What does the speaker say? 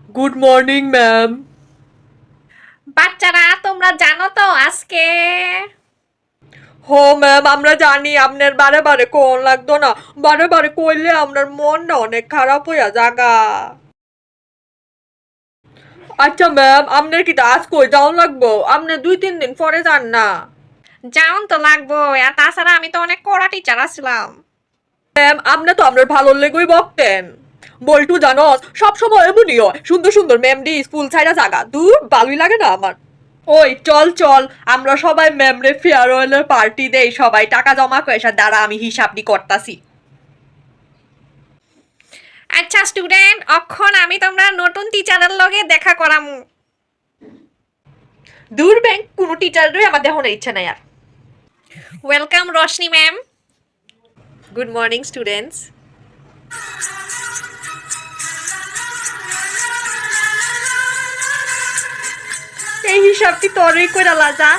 Good morning ma'am. বাচ্চারা তোমরা জানো তো আজকে হো ম্যাম, আমরা জানি আপনার বারে বারে কোন লাগতো না, বারে বারে কইলে আপনার মনটা অনেক খারাপ হইয়া জাগা। আচ্ছা ম্যাম, আপনার কি আজ কই যাওন লাগবো? আপনি 2-3 দিন পরে যান না। যাওন তো লাগবো, আর তাছাড়া আমি তো অনেক কড়া টিচার আসলাম। ম্যাম, আপনি তো আপনার ভালো লেগেই বকতেন। বল্টু জানো, সবসময় এমনই হয়, সুন্দর সুন্দর ম্যাম দি স্কুল ছাইড়া জাগা, দূর ভালোই লাগে না আমার। ওই চল চল, আমরা সবাই ম্যামরে ফেয়ারওয়েলের পার্টি দেই, সবাই টাকা জমা পয়সা দ্বারা আমি হিসাবটি করতাছি। আচ্ছা স্টুডেন্ট, অখন আমি তোমরা নতুন টিচারের লগে দেখা করামু। দূর ব্যাংক, কোনো টিচারই আমার দেখানোর ইচ্ছা নাই আর। Welcome Roshni ma'am. Good morning students. এই হিসাবটি তোরই কইরা লাজা।